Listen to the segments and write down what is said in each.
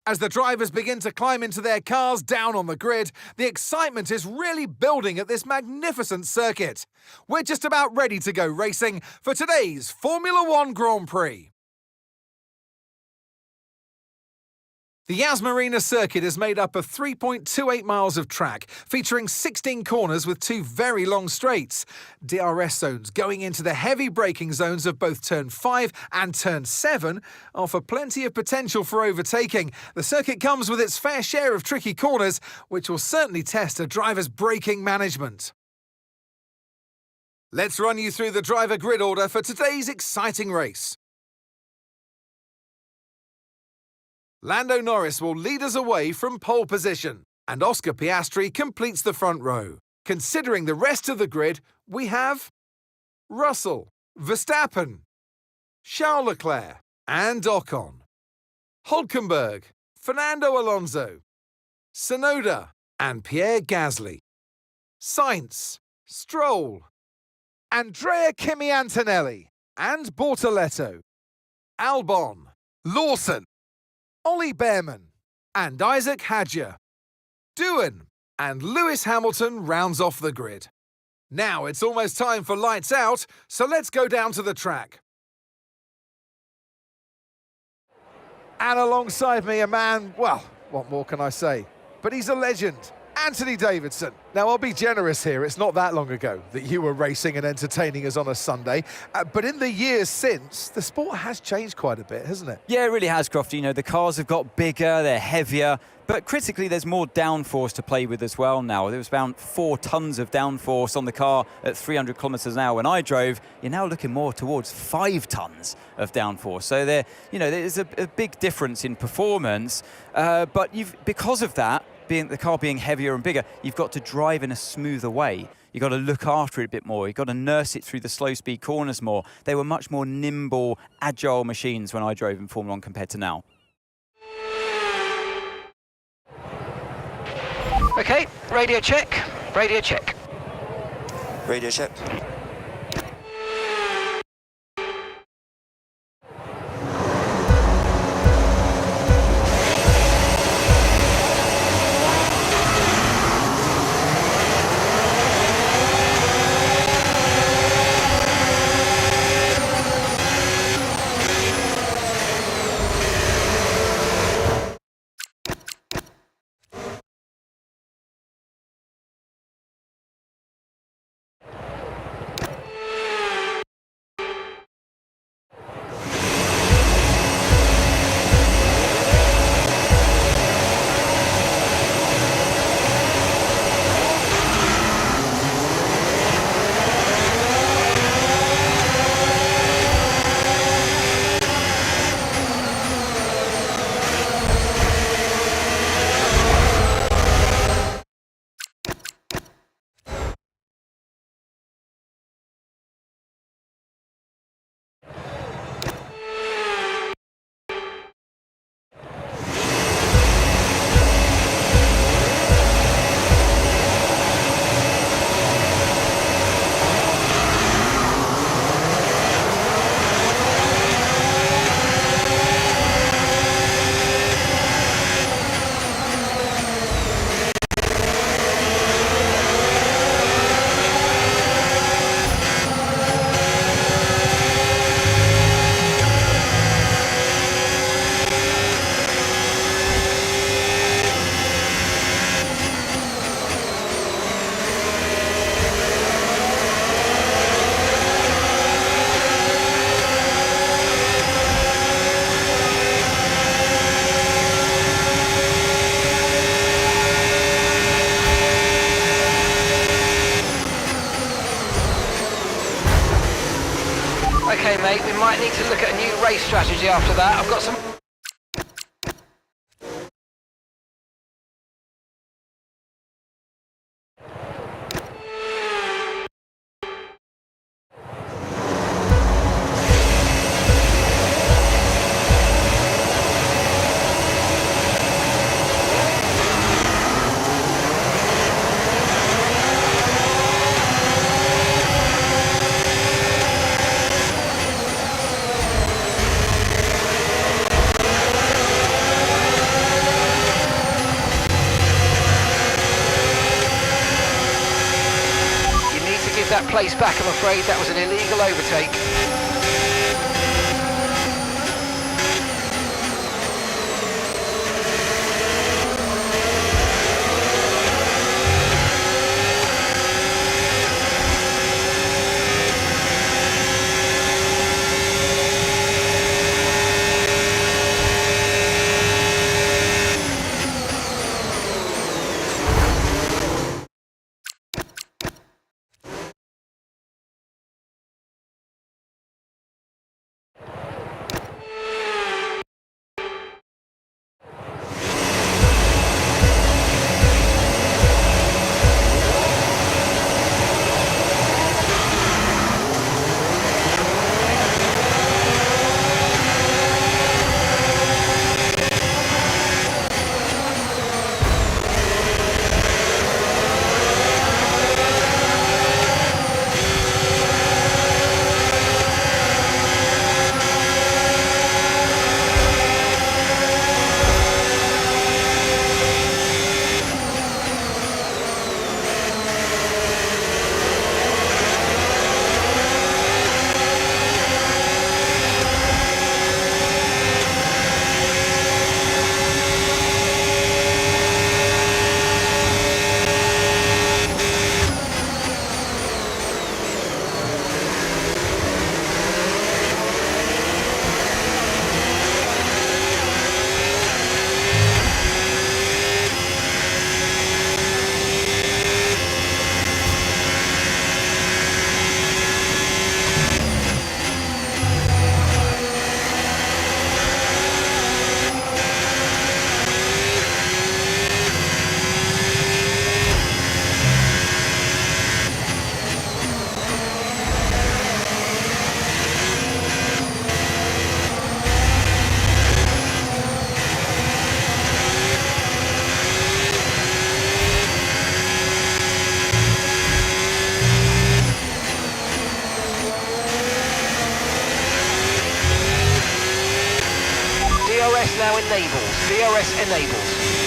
As the drivers begin to climb into their cars down on the grid, the excitement is really building at this magnificent circuit. We're just about ready to go racing for today's Formula One Grand Prix. The Yas Marina circuit is made up of 3.28 miles of track, featuring 16 corners with 2 very long straights. DRS zones going into the heavy braking zones of both Turn 5 and Turn 7 offer plenty of potential for overtaking. The circuit comes with its fair share of tricky corners, which will certainly test a driver's braking management. Let's run you through the driver grid order for today's exciting race. Lando Norris will lead us away from pole position, and Oscar Piastri completes the front row. Considering the rest of the grid, we have Russell, Verstappen, Charles Leclerc and Ocon, Hülkenberg, Fernando Alonso, Tsunoda and Pierre Gasly, Sainz, Stroll, Andrea Kimi Antonelli and Bortoletto, Albon, Lawson, Ollie Behrman and Isaac Hadjar. Doohan and Lewis Hamilton rounds off the grid. Now it's almost time for lights out, so let's go down to the track. And alongside me a man, well, what more can I say? But he's a legend, Anthony Davidson. Now, I'll be generous here. It's not that long ago that you were racing and entertaining us on a Sunday. But in the years since, the sport has changed quite a bit, hasn't it? Yeah, it really has, Crofty. You know, the cars have got bigger, they're heavier, but critically, there's more downforce to play with as well now. There was around 4 tons of downforce on the car at 300 kilometres an hour when I drove. You're now looking more towards 5 tons of downforce. So there's a big difference in performance. But because of that, the car being heavier and bigger, you've got to drive in a smoother way. You've got to look after it a bit more. You've got to nurse it through the slow speed corners more. They were much more nimble, agile machines when I drove in Formula 1 compared to now. Okay, radio check, radio check. Radio check. Okay, mate, we might need to look at a new race strategy after that. I've got some... take that place back, I'm afraid. That was an illegal overtake. DRS now enables. DRS enables.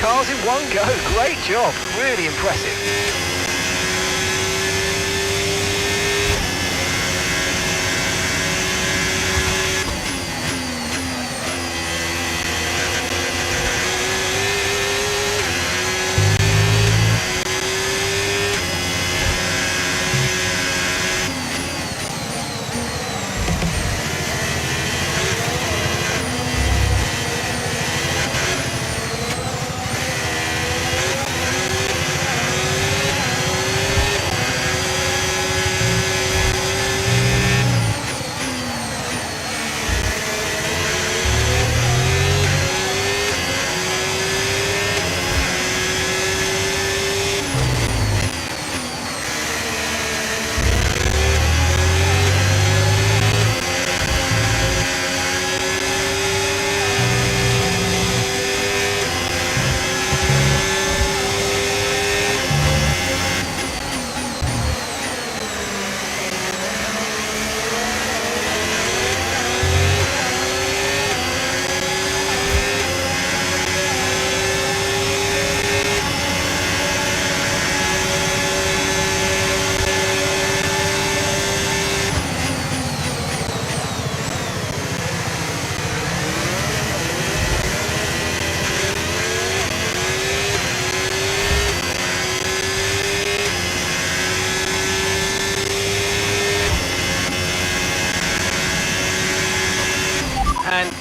Cars in one go. Great job. Really impressive.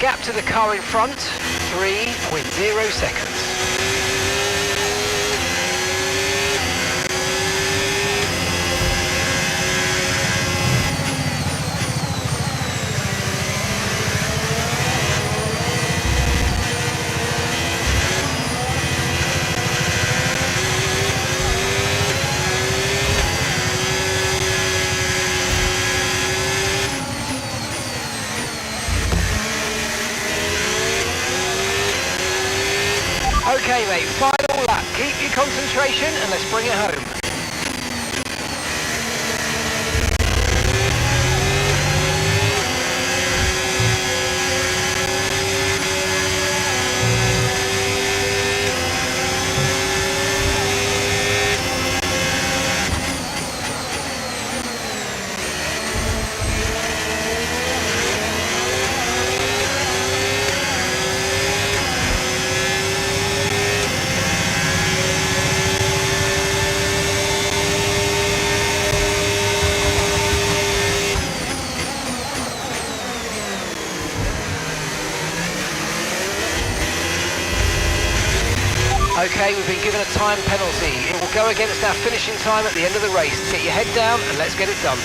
gap to the car in front, 3.0 seconds. Okay mate, final lap. Keep your concentration and let's bring it home. Okay, we've been given a time penalty. It will go against our finishing time at the end of the race. Get your head down and let's get it done.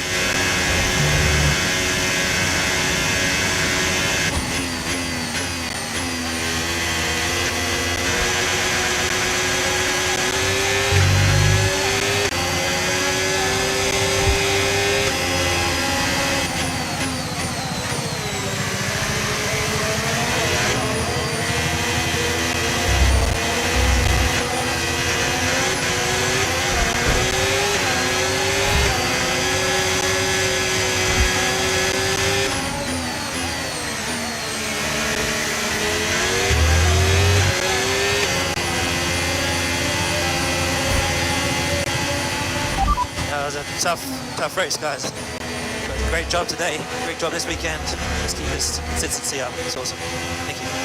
It was a tough race, guys. But great job today. Great job this weekend. Let's keep this consistency up. It's awesome. Thank you.